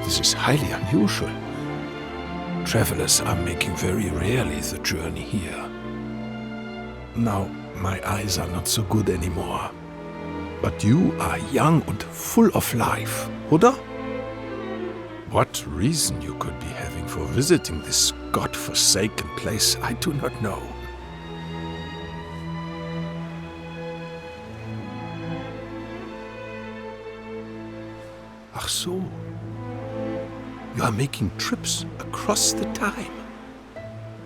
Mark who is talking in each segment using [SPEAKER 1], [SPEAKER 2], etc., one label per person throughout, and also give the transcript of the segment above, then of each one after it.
[SPEAKER 1] This is highly unusual. Travelers are making very rarely the journey here. Now, my eyes are not so good anymore. But you are young and full of life, oder? What reason you could be having for visiting this God-forsaken place, I do not know. Ach so. You are making trips across the time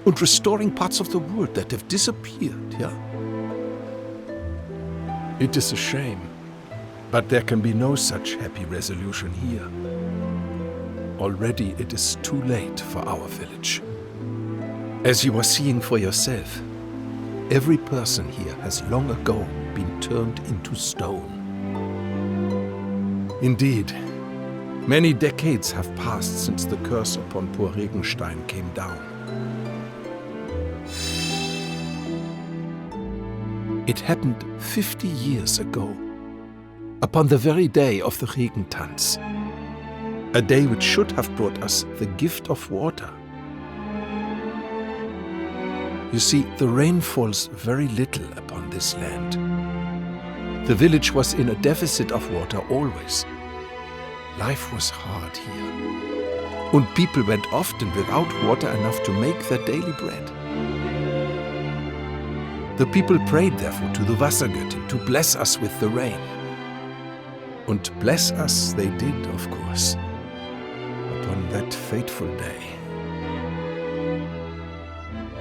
[SPEAKER 1] and restoring parts of the world that have disappeared, yeah? It is a shame, but there can be no such happy resolution here. Already it is too late for our village. As you are seeing for yourself, every person here has long ago been turned into stone. Indeed, many decades have passed since the curse upon poor Regenstein came down. It happened 50 years ago, upon the very day of the Regentanz, a day which should have brought us the gift of water. You see, the rain falls very little upon this land. The village was in a deficit of water always. Life was hard here, and people went often without water enough to make their daily bread. The people prayed therefore to the Wassergöttin to bless us with the rain. And bless us they did, of course, upon that fateful day.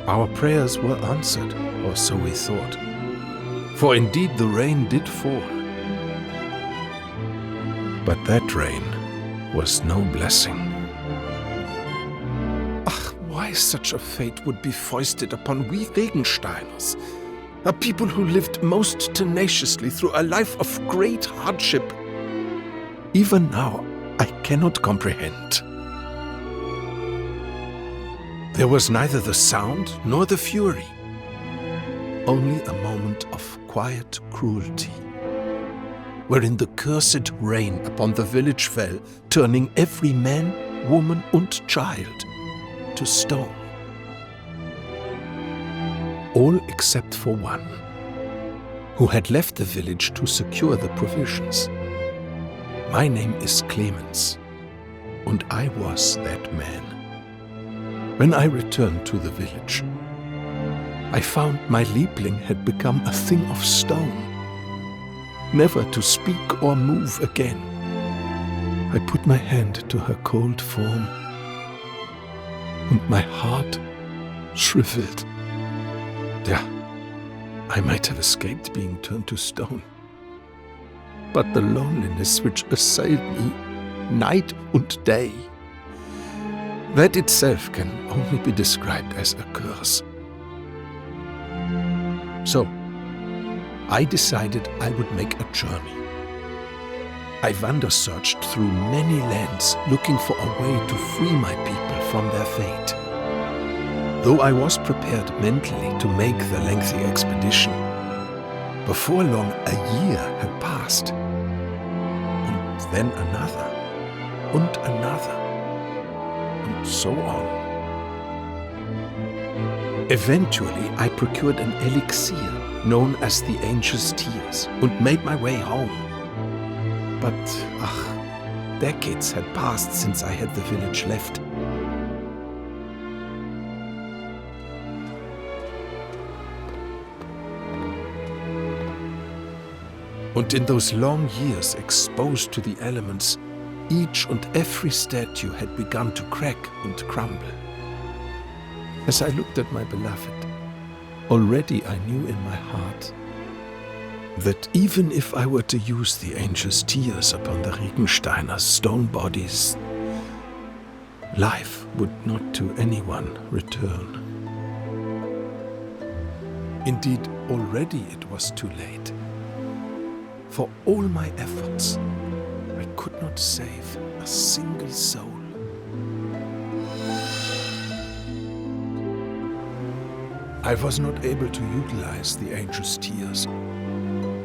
[SPEAKER 1] Our prayers were answered, or so we thought, for indeed the rain did fall. But that rain was no blessing. Ach, why such a fate would be foisted upon we Regensteiners, a people who lived most tenaciously through a life of great hardship. Even now, I cannot comprehend. There was neither the sound nor the fury, only a moment of quiet cruelty, wherein the cursed rain upon the village fell, turning every man, woman and child to stone. All except for one, who had left the village to secure the provisions. My name is Clemens, and I was that man. When I returned to the village, I found my Liebling had become a thing of stone, never to speak or move again. I put my hand to her cold form, and my heart shriveled. Yeah, I might have escaped being turned to stone. But the loneliness which assailed me night and day, that itself can only be described as a curse. So, I decided I would make a journey. I wander-searched through many lands looking for a way to free my people from their fate. Though I was prepared mentally to make the lengthy expedition, before long a year had passed, and then another, and another, and so on. Eventually I procured an elixir known as the Angel's Tears and made my way home. But, decades had passed since I had the village left. And in those long years exposed to the elements, each and every statue had begun to crack and crumble. As I looked at my beloved, already I knew in my heart that even if I were to use the Angel's Tears upon the Regensteiner stone bodies, life would not to anyone return. Indeed, already it was too late. For all my efforts, I could not save a single soul. I was not able to utilize the Angel's Tears,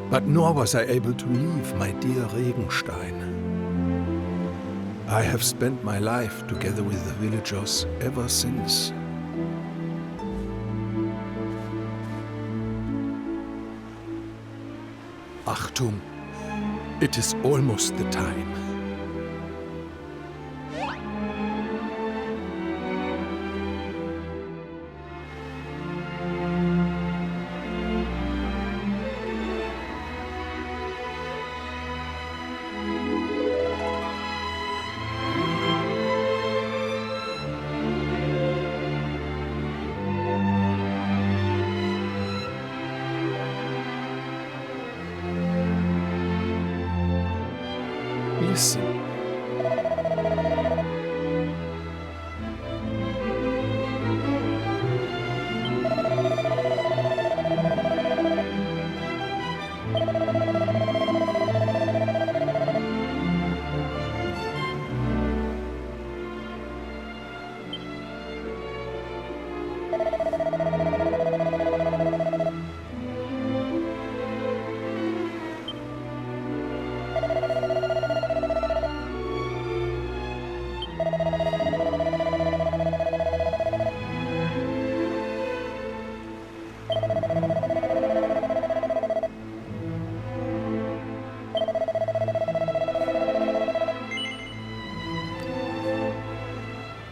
[SPEAKER 1] but nor was I able to leave my dear Regenstein. I have spent my life together with the villagers ever since. Achtung, it is almost the time. Listen.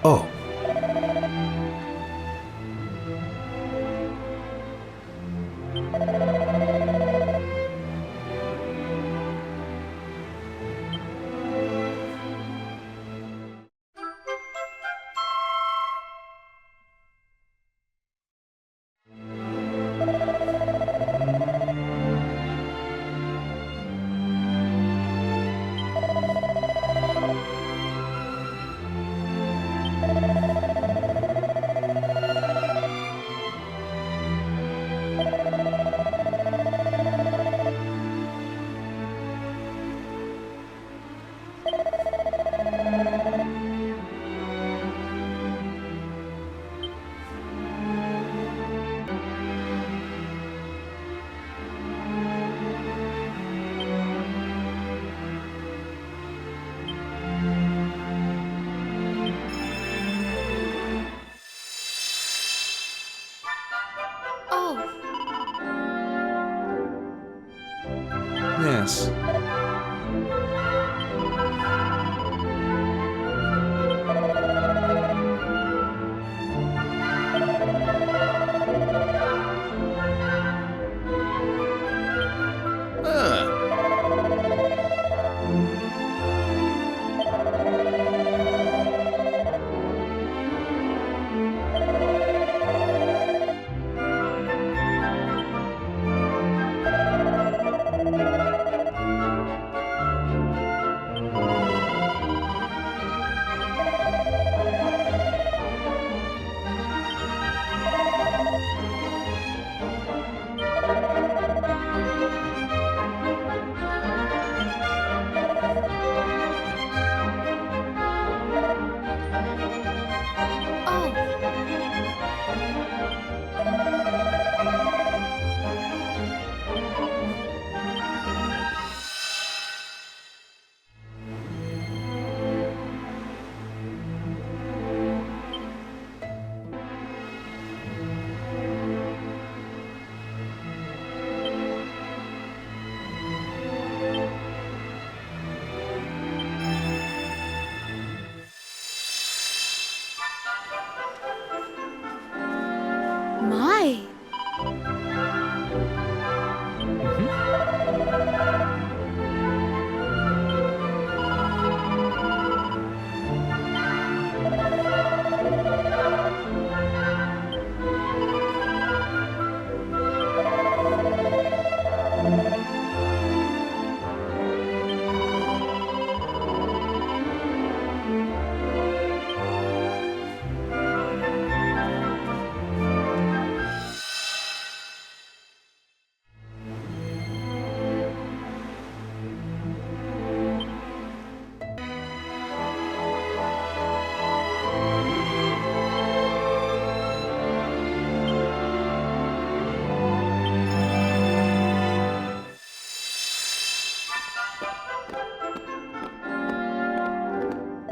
[SPEAKER 1] Oh. Yes.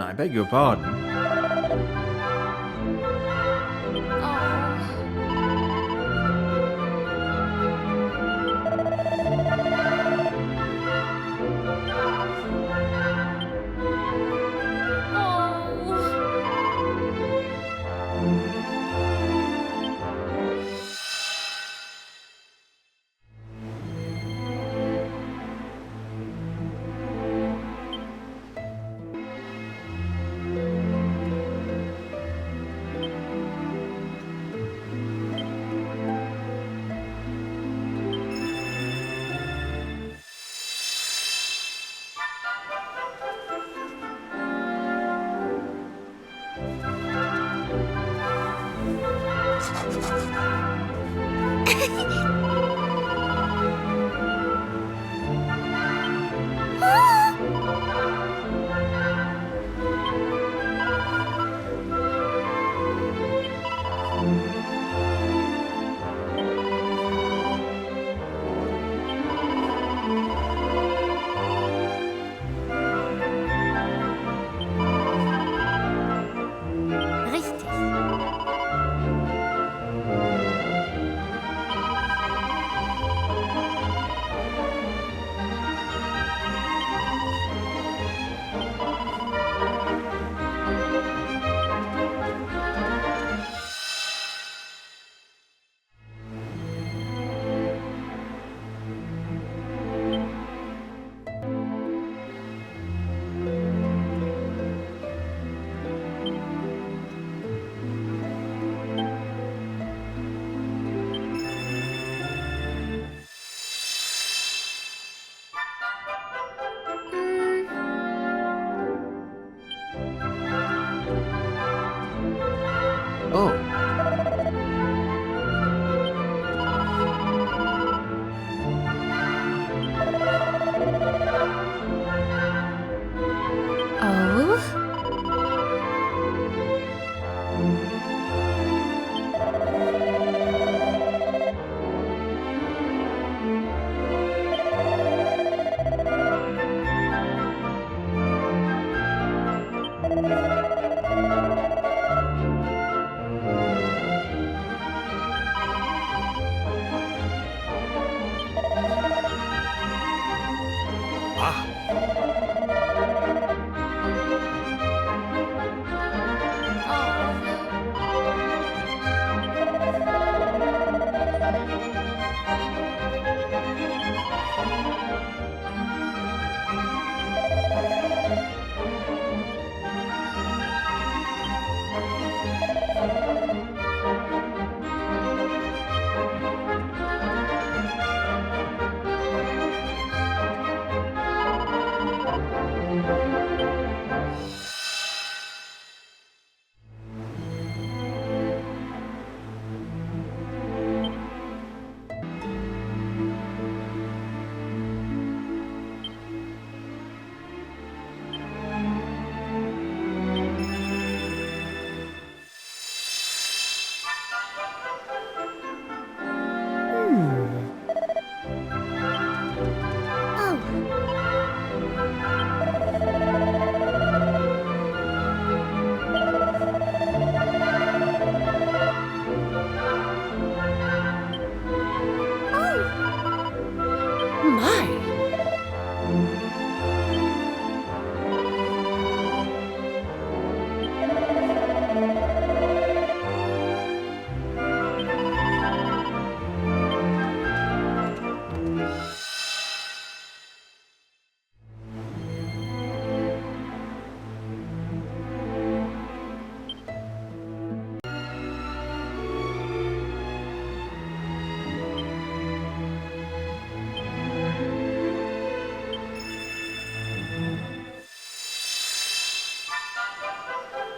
[SPEAKER 2] I beg your pardon.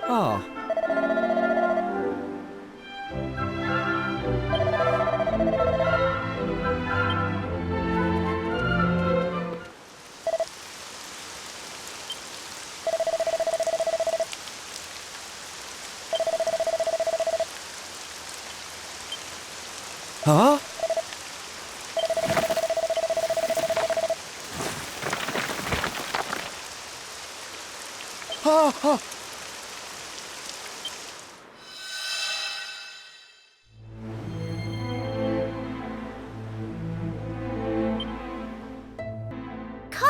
[SPEAKER 3] Ah. Huh?
[SPEAKER 2] Can't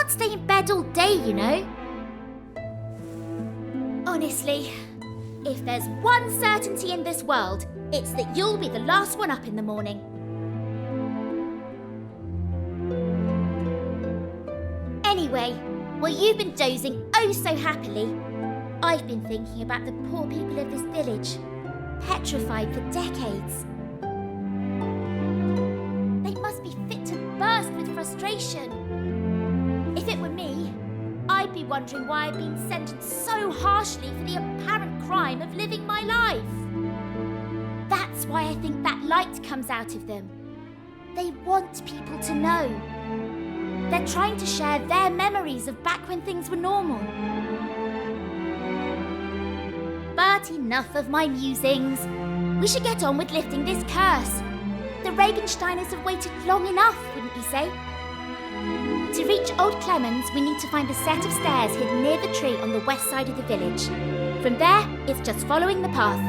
[SPEAKER 2] stay in bed all day, you know. Honestly, if there's one certainty in this world, it's that you'll be the last one up in the morning. Anyway, while you've been dozing oh so happily, I've been thinking about the poor people of this village, petrified for decades. They must be fit to burst with frustration. If it were me, I'd be wondering why I've been sentenced so harshly for the apparent crime of living my life. That's why I think that light comes out of them. They want people to know. They're trying to share their memories of back when things were normal. But enough of my musings. We should get on with lifting this curse. The Regensteiners have waited long enough, wouldn't you say? To reach Old Clemens, we need to find a set of stairs hidden near the tree on the west side of the village. From there, it's just following the path.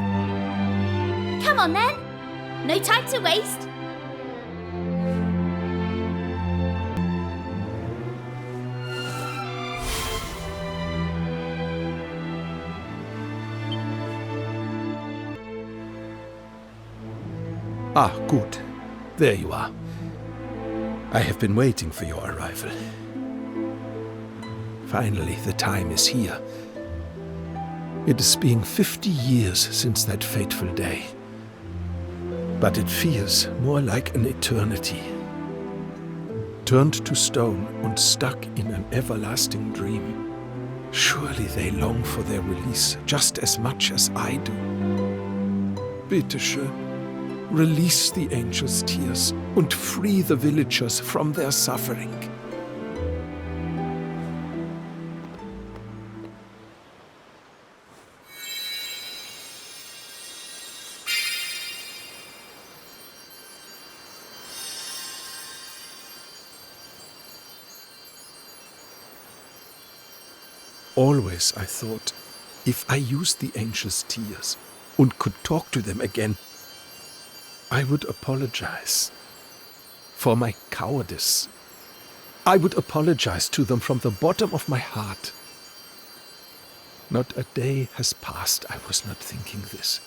[SPEAKER 2] Come on then! No time to waste!
[SPEAKER 1] Ah, good. There you are. I have been waiting for your arrival. Finally, the time is here. It is being 50 years since that fateful day. But it feels more like an eternity. Turned to stone and stuck in an everlasting dream. Surely they long for their release just as much as I do. Bitte schön. Release the angel's tears and free the villagers from their suffering. Always I thought, if I used the angel's tears and could talk to them again, I would apologize for my cowardice. I would apologize to them from the bottom of my heart. Not a day has passed I was not thinking this.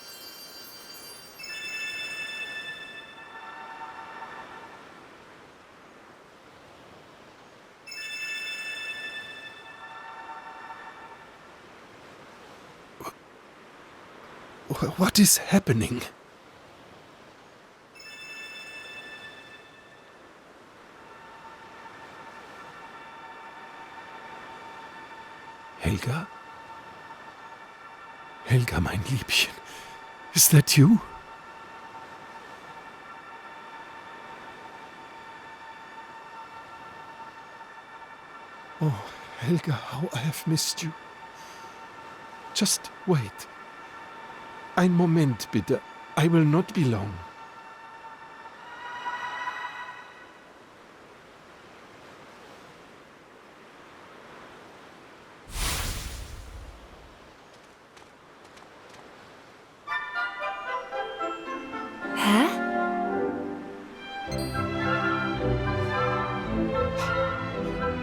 [SPEAKER 1] What is happening? Helga? Helga, mein Liebchen. Is that you? Oh, Helga, how I have missed you. Just wait. Ein Moment, bitte. I will not be long.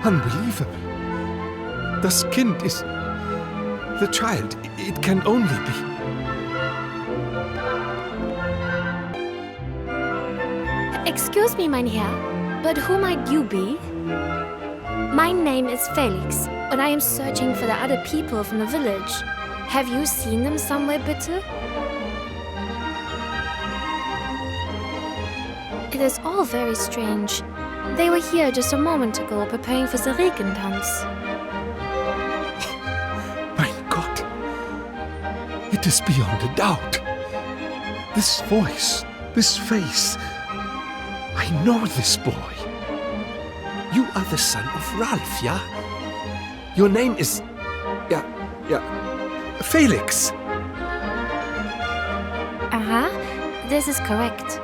[SPEAKER 1] Unbelievable. Das Kind is... the child. It can only be...
[SPEAKER 3] Excuse me, mein Herr, but who might you be? My name is Felix, and I am searching for the other people from the village. Have you seen them somewhere, bitte? It is all very strange. They were here just a moment ago, preparing for the Regentanz.
[SPEAKER 1] Mein Gott! It is beyond a doubt. This voice, this face... I know this boy. You are the son of Ralph, yeah? Your name is... Yeah, Felix.
[SPEAKER 3] This is correct.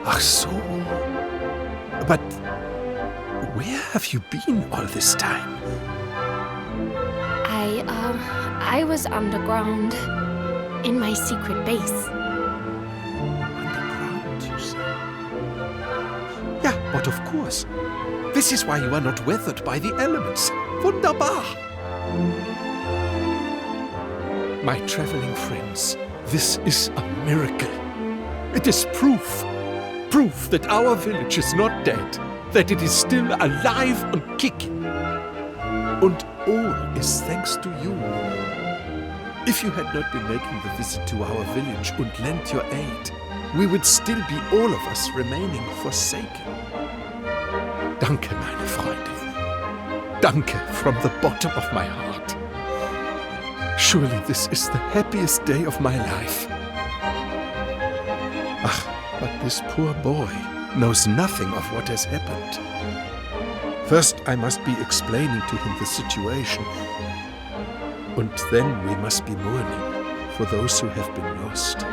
[SPEAKER 1] Ach so. But where have you been all this time?
[SPEAKER 3] I I was underground, in my secret base.
[SPEAKER 1] Underground, you say? Yeah, but of course. This is why you are not weathered by the elements. Wunderbar! My traveling friends, this is a miracle. It is proof that our village is not dead, that it is still alive and kicking. And all is thanks to you. If you had not been making the visit to our village and lent your aid, we would still be all of us remaining forsaken. Danke, meine Freunde. Danke from the bottom of my heart. Surely this is the happiest day of my life. Ach, but this poor boy knows nothing of what has happened. First, I must be explaining to him the situation. And then we must be mourning for those who have been lost.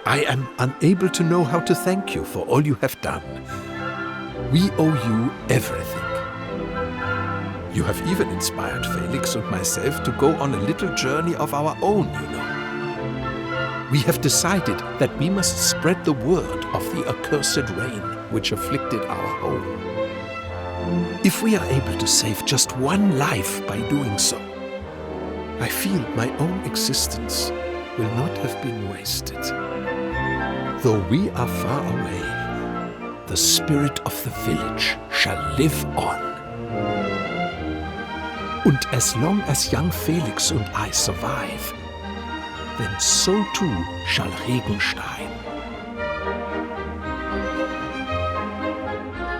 [SPEAKER 1] I am unable to know how to thank you for all you have done. We owe you everything. You have even inspired Felix and myself to go on a little journey of our own, you know. We have decided that we must spread the word of the accursed rain which afflicted our home. If we are able to save just one life by doing so, I feel my own existence will not have been wasted. Though we are far away, the spirit of the village shall live on. And as long as young Felix and I survive, then so too shall Regenstein.